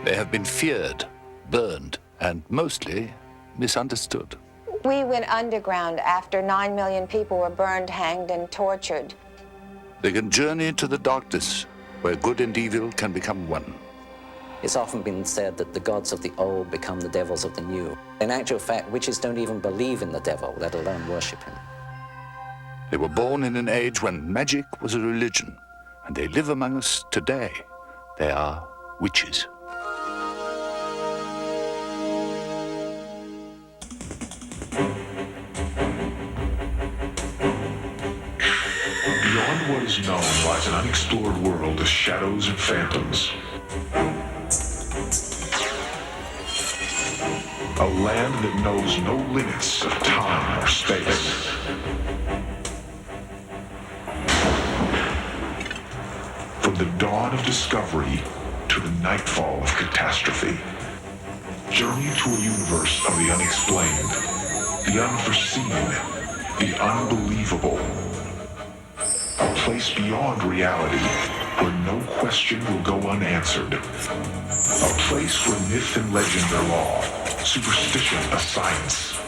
They have been feared, burned, and mostly misunderstood. We went underground after 9 million people were burned, hanged, and tortured. They can journey to the darkness, where good and evil can become one. It's often been said that the gods of the old become the devils of the new. In actual fact, witches don't even believe in the devil, let alone worship him. They were born in an age when magic was a religion, and they live among us today. They are witches. Beyond what is known lies an unexplored world of shadows and phantoms. A land that knows no limits of time or space. From the dawn of discovery to the nightfall of catastrophe. Journey to a universe of the unexplained, the unforeseen, the unbelievable. A place beyond reality where no question will go unanswered. A place where myth and legend are law, superstition a science.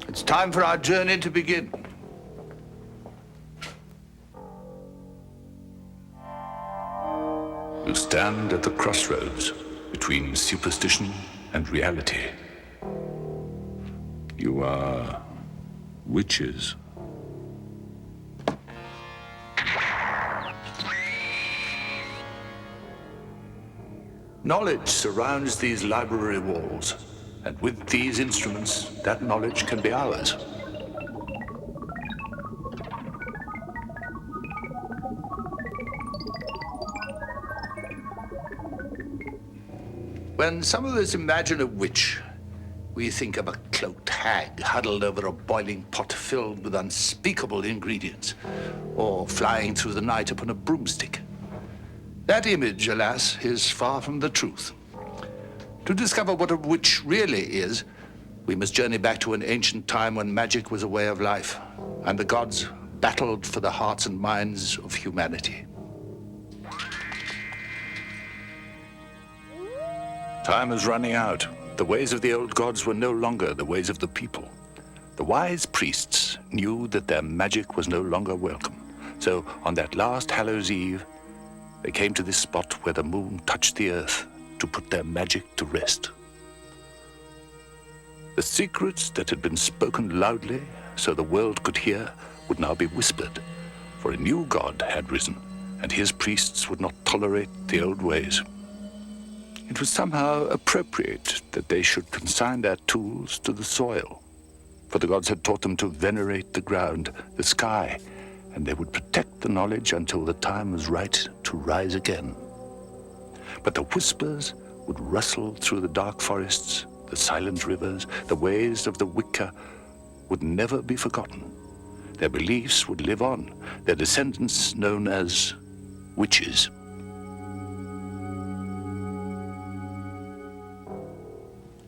It's time for our journey to begin. You stand at the crossroads between superstition and reality. You are witches. Knowledge surrounds these library walls, and with these instruments, that knowledge can be ours. When some of us imagine a witch, we think of a cloaked hag huddled over a boiling pot filled with unspeakable ingredients, or flying through the night upon a broomstick. That image, alas, is far from the truth. To discover what a witch really is, we must journey back to an ancient time when magic was a way of life, and the gods battled for the hearts and minds of humanity. Time is running out. The ways of the old gods were no longer the ways of the people. The wise priests knew that their magic was no longer welcome. So on that last Hallows Eve, they came to this spot where the moon touched the earth to put their magic to rest. The secrets that had been spoken loudly so the world could hear would now be whispered, for a new god had risen, and his priests would not tolerate the old ways. It was somehow appropriate that they should consign their tools to the soil, for the gods had taught them to venerate the ground, the sky, and they would protect the knowledge until the time was right to rise again. But the whispers would rustle through the dark forests, the silent rivers, the ways of the Wicca would never be forgotten. Their beliefs would live on, their descendants known as witches.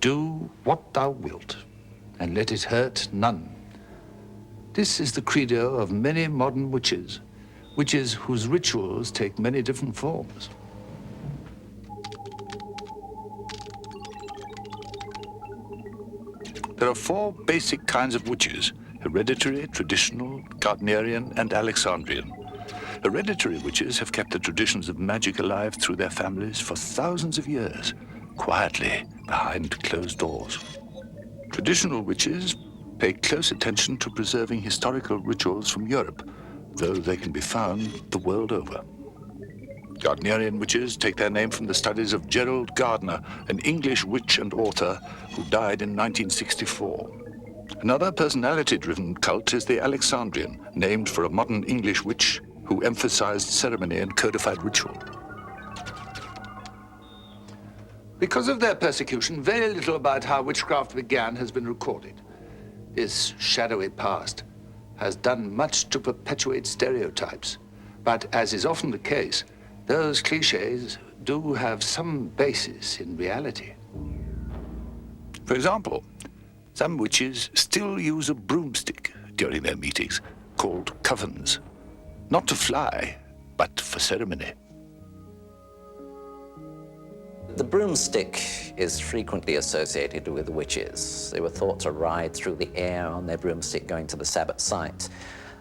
Do what thou wilt, and let it hurt none. This is the credo of many modern witches, witches whose rituals take many different forms. There are 4 basic kinds of witches: hereditary, traditional, Gardnerian, and Alexandrian. Hereditary witches have kept the traditions of magic alive through their families for thousands of years, quietly behind closed doors. Traditional witches pay close attention to preserving historical rituals from Europe, though they can be found the world over. Gardnerian witches take their name from the studies of Gerald Gardner, an English witch and author who died in 1964. Another personality-driven cult is the Alexandrian, named for a modern English witch who emphasized ceremony and codified ritual. Because of their persecution, very little about how witchcraft began has been recorded. This shadowy past has done much to perpetuate stereotypes. But as is often the case, those cliches do have some basis in reality. For example, some witches still use a broomstick during their meetings, called covens. Not to fly, but for ceremony. The broomstick is frequently associated with witches. They were thought to ride through the air on their broomstick going to the Sabbath site.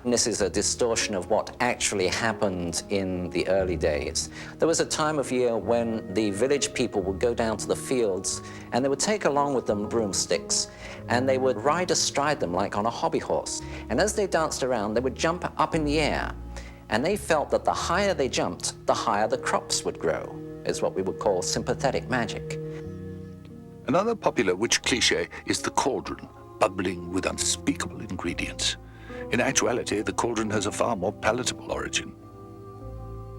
And this is a distortion of what actually happened in the early days. There was a time of year when the village people would go down to the fields and they would take along with them broomsticks and they would ride astride them like on a hobby horse. And as they danced around, they would jump up in the air. And they felt that the higher they jumped, the higher the crops would grow. Is what we would call sympathetic magic. Another popular witch cliché is the cauldron, bubbling with unspeakable ingredients. In actuality, the cauldron has a far more palatable origin.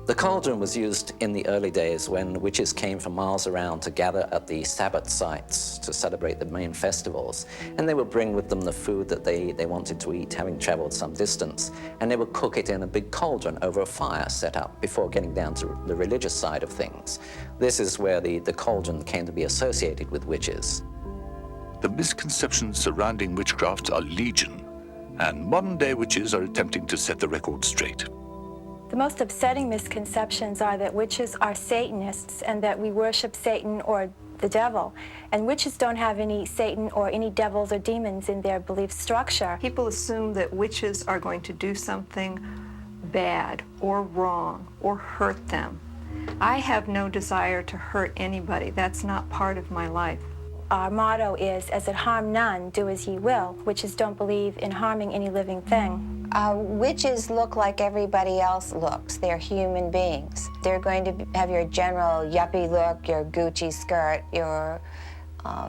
The cauldron was used in the early days when witches came from miles around to gather at the Sabbath sites to celebrate the main festivals. And they would bring with them the food that they wanted to eat, having traveled some distance. And they would cook it in a big cauldron over a fire set up before getting down to the religious side of things. This is where the cauldron came to be associated with witches. The misconceptions surrounding witchcraft are legion, and modern-day witches are attempting to set the record straight. The most upsetting misconceptions are that witches are Satanists and that we worship Satan or the devil. And witches don't have any Satan or any devils or demons in their belief structure. People assume that witches are going to do something bad or wrong or hurt them. I have no desire to hurt anybody. That's not part of my life. Our motto is, as it harm none, do as ye will. Witches don't believe in harming any living thing. Witches look like everybody else looks. They're human beings. They're going to have your general yuppie look, your Gucci skirt, your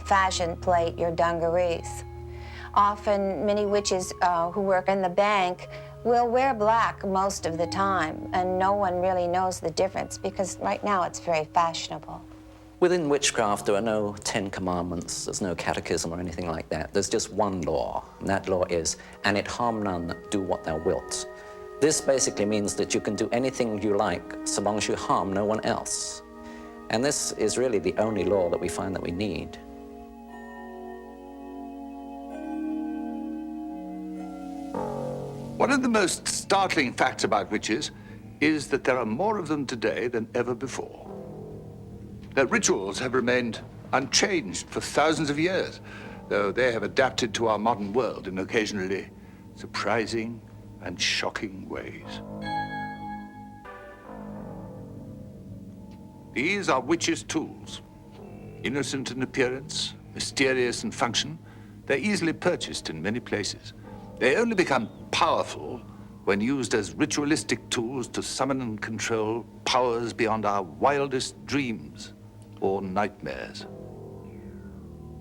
fashion plate, your dungarees. Often, many witches who work in the bank will wear black most of the time, and no one really knows the difference because right now it's very fashionable. Within witchcraft, there are no 10 commandments, there's no catechism or anything like that. There's just one law, and that law is, and it harm none, do what thou wilt. This basically means that you can do anything you like so long as you harm no one else. And this is really the only law that we find that we need. One of the most startling facts about witches is that there are more of them today than ever before. Their rituals have remained unchanged for thousands of years, though they have adapted to our modern world in occasionally surprising and shocking ways. These are witches' tools. Innocent in appearance, mysterious in function, they're easily purchased in many places. They only become powerful when used as ritualistic tools to summon and control powers beyond our wildest dreams or nightmares.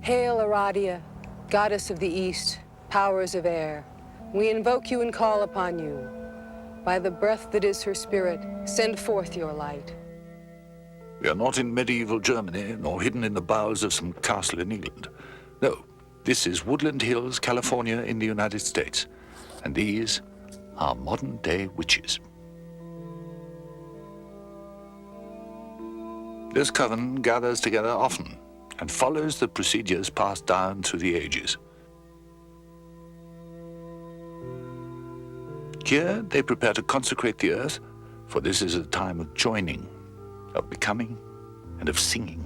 Hail, Aradia, goddess of the east, powers of air. We invoke you and call upon you. By the breath that is her spirit, send forth your light. We are not in medieval Germany, nor hidden in the bowels of some castle in England. No, this is Woodland Hills, California, in the United States. And these are modern-day witches. This coven gathers together often and follows the procedures passed down through the ages. Here, they prepare to consecrate the earth, for this is a time of joining, of becoming, and of singing.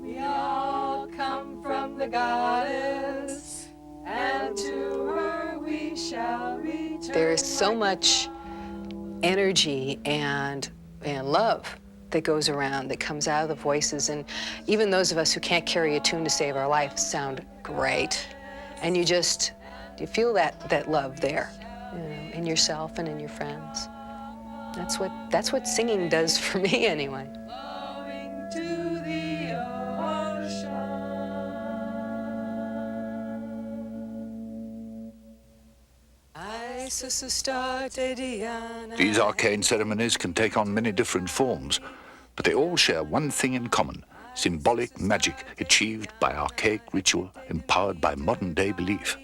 We all come from the goddess, and to her we shall return. There is so much energy and love that goes around, that comes out of the voices, and even those of us who can't carry a tune to save our life sound great. And you feel that love there, in yourself and in your friends. That's what singing does for me anyway. Flowing to the ocean. These arcane ceremonies can take on many different forms, but they all share one thing in common. symbolic magic achieved by archaic ritual empowered by modern-day belief.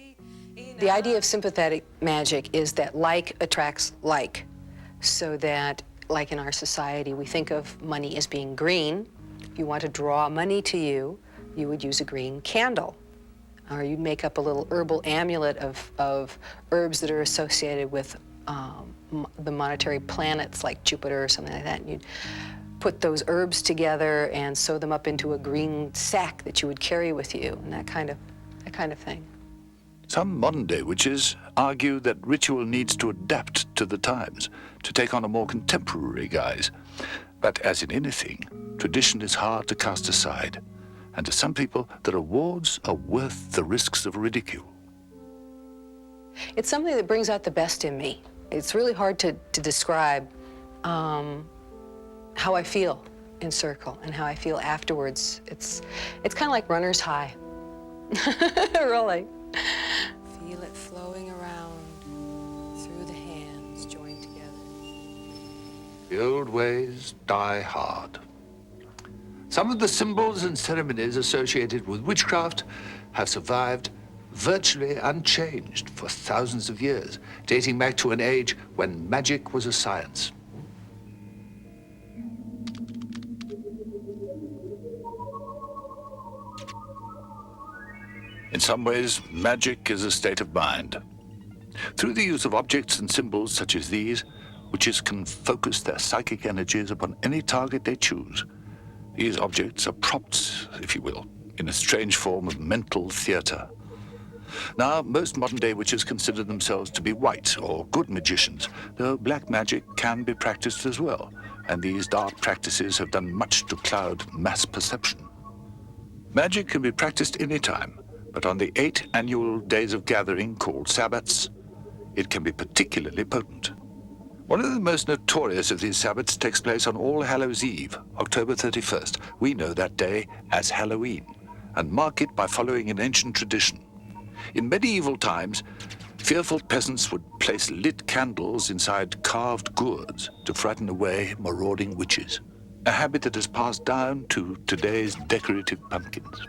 The idea of sympathetic magic is that like attracts like, so that, like in our society, we think of money as being green. If you want to draw money to you, you would use a green candle. Or you'd make up a little herbal amulet of herbs that are associated with the monetary planets like Jupiter or something like that. And you'd put those herbs together and sew them up into a green sack that you would carry with you, and that kind of thing. Some modern-day witches argue that ritual needs to adapt to the times, to take on a more contemporary guise. But as in anything, tradition is hard to cast aside. And to some people, the rewards are worth the risks of ridicule. It's something that brings out the best in me. It's really hard to describe how I feel in circle and how I feel afterwards. It's kind of like runner's high, really. Feel it flowing around through the hands joined together. The old ways die hard. Some of the symbols and ceremonies associated with witchcraft have survived virtually unchanged for thousands of years, dating back to an age when magic was a science. In some ways, magic is a state of mind. Through the use of objects and symbols such as these, witches can focus their psychic energies upon any target they choose. These objects are props, if you will, in a strange form of mental theater. Now, most modern-day witches consider themselves to be white or good magicians, though black magic can be practiced as well, and these dark practices have done much to cloud mass perception. Magic can be practiced anytime, but on the 8 annual days of gathering called Sabbats, it can be particularly potent. One of the most notorious of these Sabbats takes place on All Hallows' Eve, October 31st. We know that day as Halloween, and mark it by following an ancient tradition. In medieval times, fearful peasants would place lit candles inside carved gourds to frighten away marauding witches, a habit that has passed down to today's decorative pumpkins.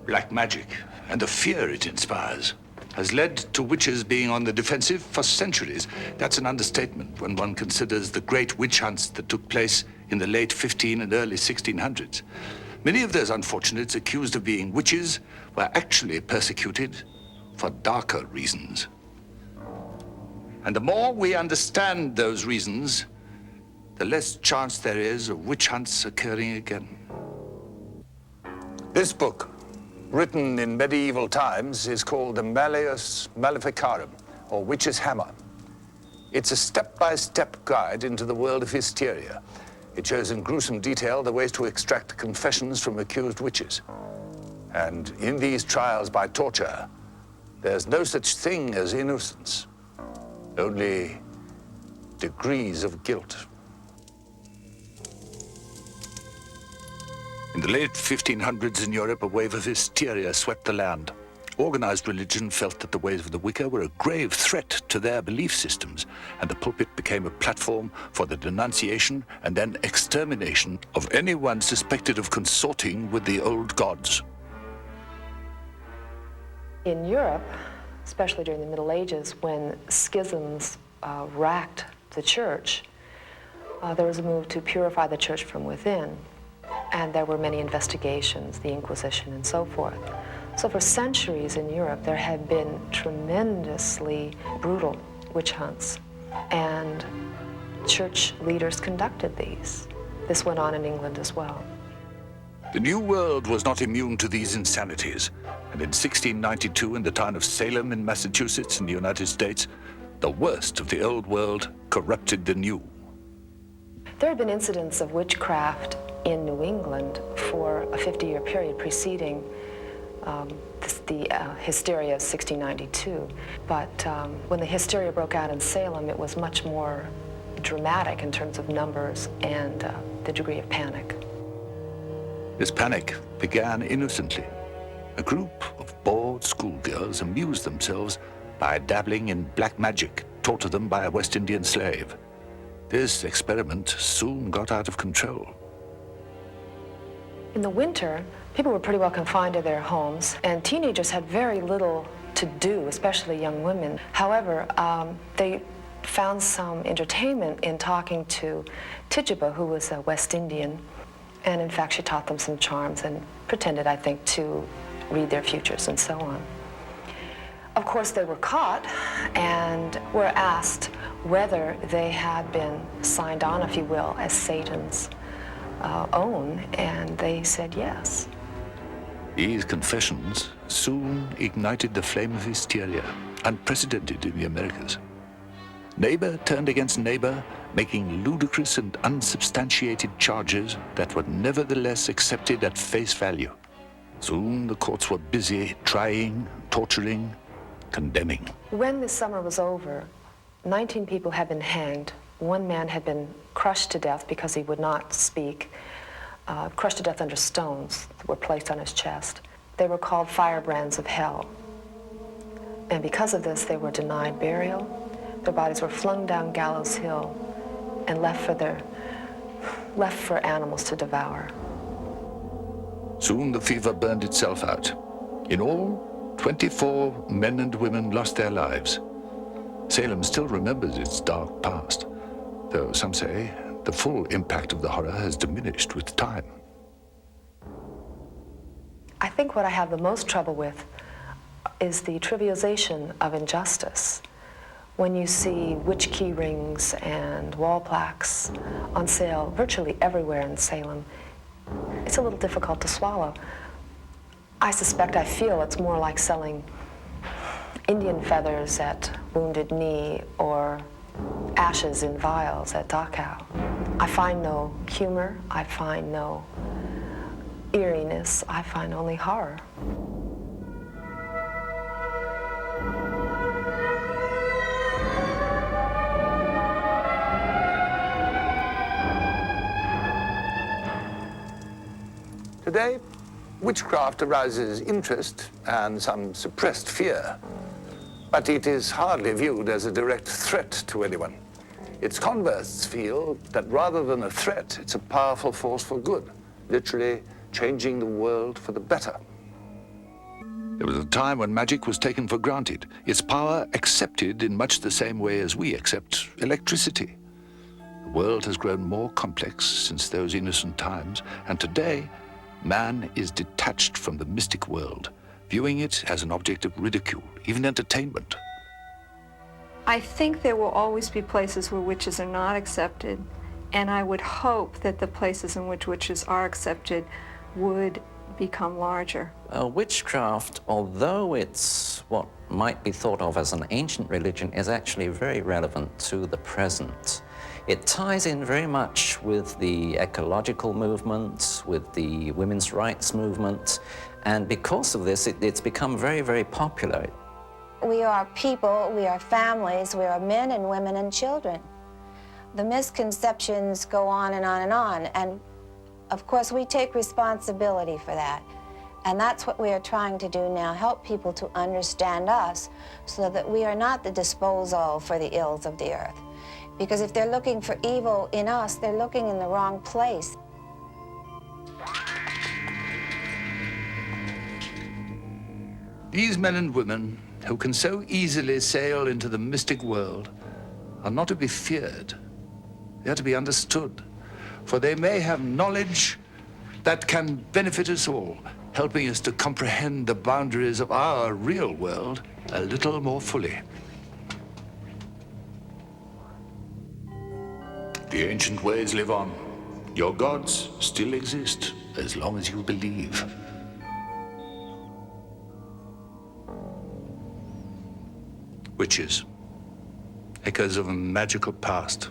Black magic and the fear it inspires has led to witches being on the defensive for centuries. That's an understatement when one considers the great witch hunts that took place in the late 15 and early 1600s. Many of those unfortunates accused of being witches were actually persecuted for darker reasons. And the more we understand those reasons, the less chance there is of witch hunts occurring again. This book, written in medieval times, is called the Malleus Maleficarum, or Witch's Hammer. It's a step-by-step guide into the world of hysteria. It shows in gruesome detail the ways to extract confessions from accused witches. And in these trials by torture, there's no such thing as innocence, only degrees of guilt. In the late 1500s in Europe, a wave of hysteria swept the land. Organized religion felt that the ways of the Wicca were a grave threat to their belief systems, and the pulpit became a platform for the denunciation and then extermination of anyone suspected of consorting with the old gods. In Europe, especially during the Middle Ages, when schisms racked the church, there was a move to purify the church from within. And there were many investigations, the Inquisition and so forth. So for centuries in Europe, there had been tremendously brutal witch hunts, and church leaders conducted these. This went on in England as well. The New World was not immune to these insanities, and in 1692, in the town of Salem in Massachusetts in the United States, the worst of the Old World corrupted the New. There had been incidents of witchcraft in New England for a 50-year period preceding the hysteria of 1692. But when the hysteria broke out in Salem, it was much more dramatic in terms of numbers and the degree of panic. This panic began innocently. A group of bored schoolgirls amused themselves by dabbling in black magic taught to them by a West Indian slave. This experiment soon got out of control. In the winter, people were pretty well confined to their homes, and teenagers had very little to do, especially young women. However, they found some entertainment in talking to Tituba, who was a West Indian, and in fact she taught them some charms and pretended, I think, to read their futures and so on. Of course, they were caught and were asked whether they had been signed on, if you will, as Satan's own, and they said yes. These confessions soon ignited the flame of hysteria, unprecedented in the Americas. Neighbor turned against neighbor, making ludicrous and unsubstantiated charges that were nevertheless accepted at face value. Soon the courts were busy trying, torturing, condemning. When the summer was over, 19 people had been hanged. One man had been crushed to death because he would not speak, crushed to death under stones that were placed on his chest. They were called firebrands of hell. And because of this, they were denied burial. Their bodies were flung down Gallows Hill and left for animals to devour. Soon the fever burned itself out. In all, 24 men and women lost their lives. Salem still remembers its dark past, though some say the full impact of the horror has diminished with time. I think what I have the most trouble with is the trivialization of injustice. When you see witch key rings and wall plaques on sale virtually everywhere in Salem, it's a little difficult to swallow. I feel it's more like selling Indian feathers at Wounded Knee or ashes in vials at Dachau. I find no humor, I find no eeriness, I find only horror. Today, witchcraft arouses interest and some suppressed fear, but it is hardly viewed as a direct threat to anyone. Its converts feel that rather than a threat, it's a powerful force for good, literally changing the world for the better. There was a time when magic was taken for granted, its power accepted in much the same way as we accept electricity. The world has grown more complex since those innocent times, and today, man is detached from the mystic world, viewing it as an object of ridicule, even entertainment. I think there will always be places where witches are not accepted, and I would hope that the places in which witches are accepted would become larger. Witchcraft, although it's what might be thought of as an ancient religion, is actually very relevant to the present. It ties in very much with the ecological movement, with the women's rights movement, and because of this, it's become very, very popular. We are people, we are families, we are men and women and children. The misconceptions go on and on and on, and of course we take responsibility for that. And that's what we are trying to do now, help people to understand us so that we are not the disposal for the ills of the earth. Because if they're looking for evil in us, they're looking in the wrong place. These men and women who can so easily sail into the mystic world are not to be feared. They are to be understood, for they may have knowledge that can benefit us all, helping us to comprehend the boundaries of our real world a little more fully. The ancient ways live on. Your gods still exist as long as you believe. Witches, echoes of a magical past.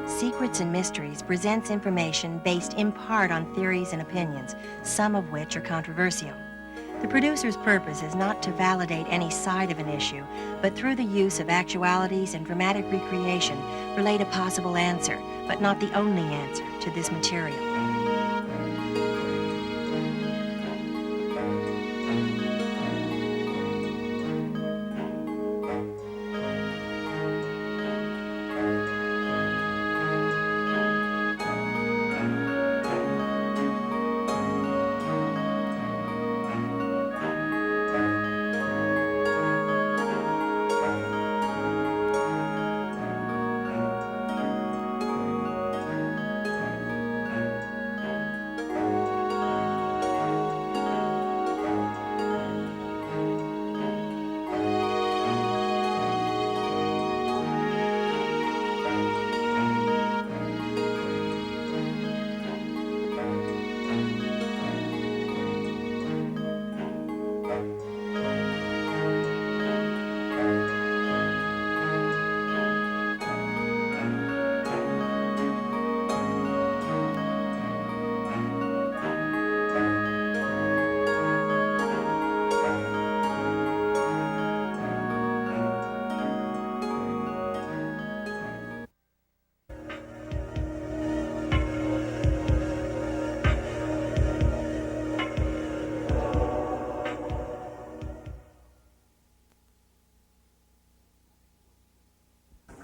Secrets and Mysteries presents information based in part on theories and opinions, some of which are controversial. The producer's purpose is not to validate any side of an issue, but through the use of actualities and dramatic recreation, relate a possible answer, but not the only answer, to this material.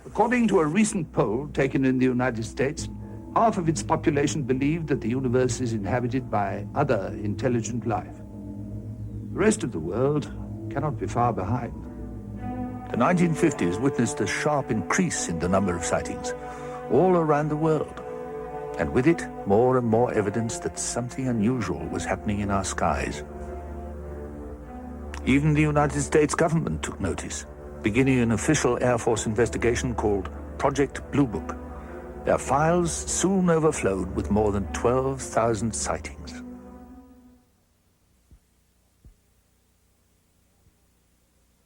According to a recent poll taken in the United States, half of its population believed that the universe is inhabited by other intelligent life. The rest of the world cannot be far behind. The 1950s witnessed a sharp increase in the number of sightings all around the world, and with it, more and more evidence that something unusual was happening in our skies. Even the United States government took notice, beginning an official Air Force investigation called Project Blue Book. Their files soon overflowed with more than 12,000 sightings.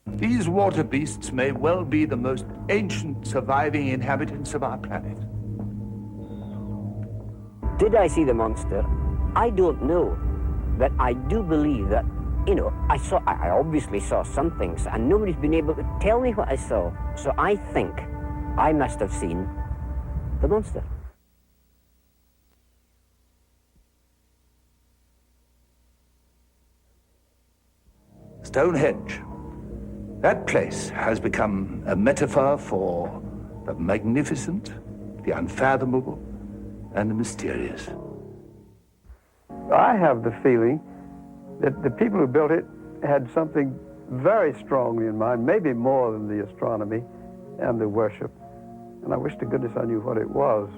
These water beasts may well be the most ancient surviving inhabitants of our planet. Did I see the monster? I don't know, but I do believe that, I obviously saw some things, and nobody's been able to tell me what I saw. So I think I must have seen the monster. Stonehenge. That place has become a metaphor for the magnificent, the unfathomable, and the mysterious. I have the feeling that the people who built it had something very strongly in mind, maybe more than the astronomy and the worship. And I wish to goodness I knew what it was,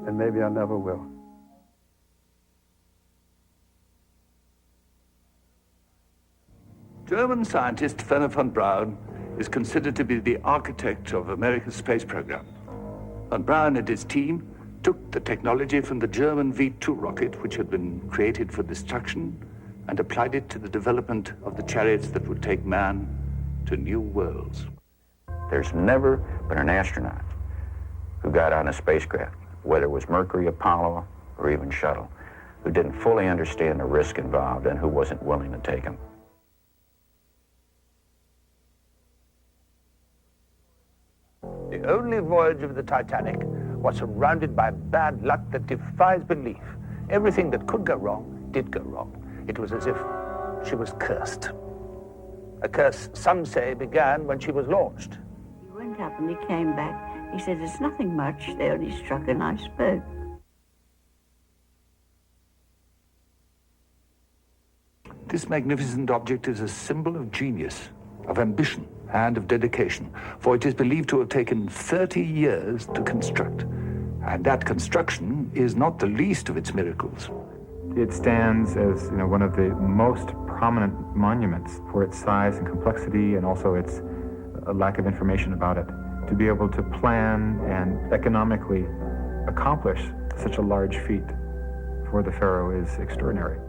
and maybe I never will. German scientist Werner von Braun is considered to be the architect of America's space program. Von Braun and his team took the technology from the German V-2 rocket, which had been created for destruction, and applied it to the development of the chariots that would take man to new worlds. There's never been an astronaut who got on a spacecraft, whether it was Mercury, Apollo, or even Shuttle, who didn't fully understand the risk involved and who wasn't willing to take them. The only voyage of the Titanic was surrounded by bad luck that defies belief. Everything that could go wrong did go wrong. It was as if she was cursed. A curse, some say, began when she was launched. He went up and he came back. He said, "It's nothing much. They only struck an iceberg." This magnificent object is a symbol of genius, of ambition, and of dedication, for it is believed to have taken 30 years to construct. And that construction is not the least of its miracles. It stands as one of the most prominent monuments for its size and complexity, and also its lack of information about it. To be able to plan and economically accomplish such a large feat for the pharaoh is extraordinary.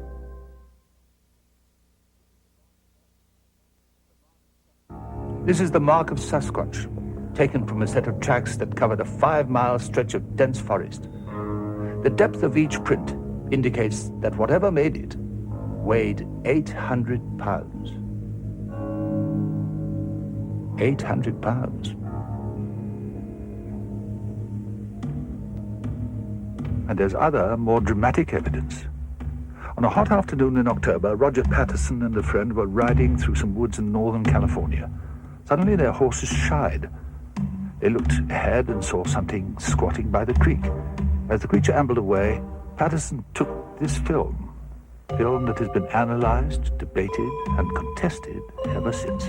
This is the mark of Sasquatch, taken from a set of tracks that covered a 5-mile stretch of dense forest. The depth of each print indicates that whatever made it weighed 800 pounds. 800 pounds. And there's other, more dramatic evidence. On a hot afternoon in October, Roger Patterson and a friend were riding through some woods in northern California. Suddenly their horses shied. They looked ahead and saw something squatting by the creek. As the creature ambled away, Patterson took this film that has been analyzed, debated, and contested ever since.